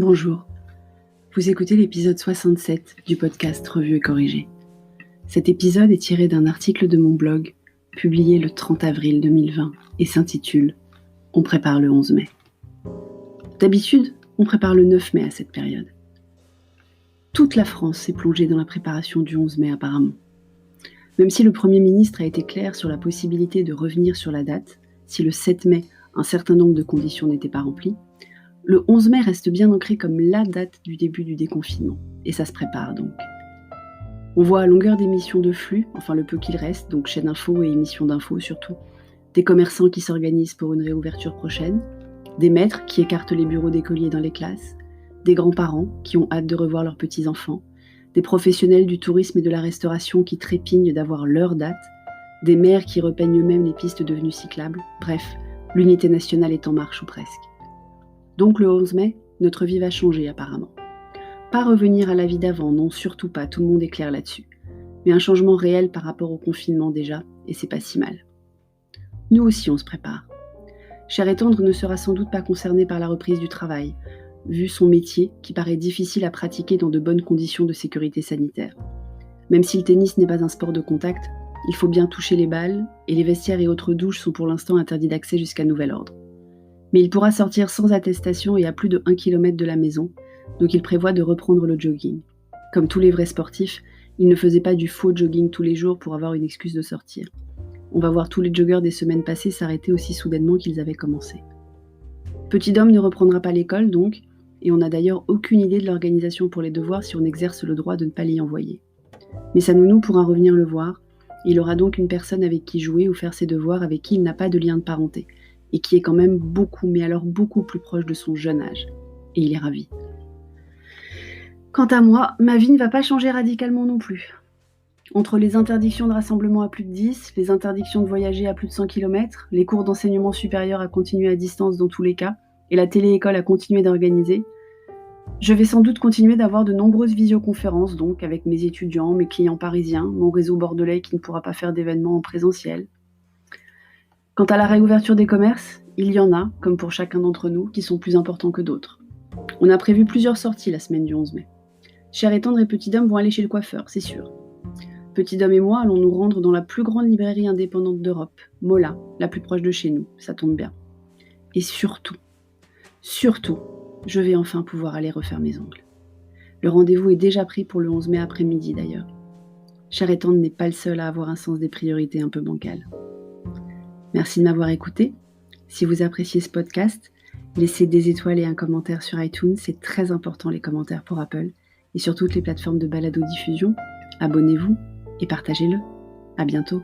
Bonjour, vous écoutez l'épisode 67 du podcast Revue et Corrigée. Cet épisode est tiré d'un article de mon blog, publié le 30 avril 2020 et s'intitule « On prépare le 11 mai ». D'habitude, on prépare le 9 mai à cette période. Toute la France s'est plongée dans la préparation du 11 mai apparemment. Même si le Premier ministre a été clair sur la possibilité de revenir sur la date, si le 7 mai, un certain nombre de conditions n'étaient pas remplies, le 11 mai reste bien ancré comme la date du début du déconfinement, et ça se prépare donc. On voit à longueur d'émissions de flux, enfin le peu qu'il reste, donc chaîne info et émissions d'infos surtout, des commerçants qui s'organisent pour une réouverture prochaine, des maîtres qui écartent les bureaux d'écoliers dans les classes, des grands-parents qui ont hâte de revoir leurs petits-enfants, des professionnels du tourisme et de la restauration qui trépignent d'avoir leur date, des maires qui repeignent eux-mêmes les pistes devenues cyclables, bref, l'unité nationale est en marche ou presque. Donc le 11 mai, notre vie va changer apparemment. Pas revenir à la vie d'avant, non, surtout pas, tout le monde est clair là-dessus. Mais un changement réel par rapport au confinement déjà, et c'est pas si mal. Nous aussi on se prépare. Cher et Tendre ne sera sans doute pas concerné par la reprise du travail, vu son métier qui paraît difficile à pratiquer dans de bonnes conditions de sécurité sanitaire. Même si le tennis n'est pas un sport de contact, il faut bien toucher les balles, et les vestiaires et autres douches sont pour l'instant interdits d'accès jusqu'à nouvel ordre. Mais il pourra sortir sans attestation et à plus de 1 km de la maison, donc il prévoit de reprendre le jogging. Comme tous les vrais sportifs, il ne faisait pas du faux jogging tous les jours pour avoir une excuse de sortir. On va voir tous les joggeurs des semaines passées s'arrêter aussi soudainement qu'ils avaient commencé. Petit Dom ne reprendra pas l'école donc, et on n'a d'ailleurs aucune idée de l'organisation pour les devoirs si on exerce le droit de ne pas l'y envoyer. Mais sa nounou pourra revenir le voir, il aura donc une personne avec qui jouer ou faire ses devoirs avec qui il n'a pas de lien de parenté, et qui est quand même beaucoup, mais alors beaucoup plus proche de son jeune âge. Et il est ravi. Quant à moi, ma vie ne va pas changer radicalement non plus. Entre les interdictions de rassemblement à plus de 10, les interdictions de voyager à plus de 100 km, les cours d'enseignement supérieur à continuer à distance dans tous les cas, et la télé-école à continuer d'organiser, je vais sans doute continuer d'avoir de nombreuses visioconférences, donc avec mes étudiants, mes clients parisiens, mon réseau bordelais qui ne pourra pas faire d'événements en présentiel. Quant à la réouverture des commerces, il y en a, comme pour chacun d'entre nous, qui sont plus importants que d'autres. On a prévu plusieurs sorties la semaine du 11 mai. Cher et Tendre et Petit Dom vont aller chez le coiffeur, c'est sûr. Petit Dom et moi allons nous rendre dans la plus grande librairie indépendante d'Europe, Mola, la plus proche de chez nous, ça tombe bien. Et surtout, je vais enfin pouvoir aller refaire mes ongles. Le rendez-vous est déjà pris pour le 11 mai après-midi d'ailleurs. Cher et Tendre n'est pas le seul à avoir un sens des priorités un peu bancal. Merci de m'avoir écouté. Si vous appréciez ce podcast, laissez des étoiles et un commentaire sur iTunes, c'est très important les commentaires pour Apple, et sur toutes les plateformes de balado-diffusion. Abonnez-vous et partagez-le. À bientôt.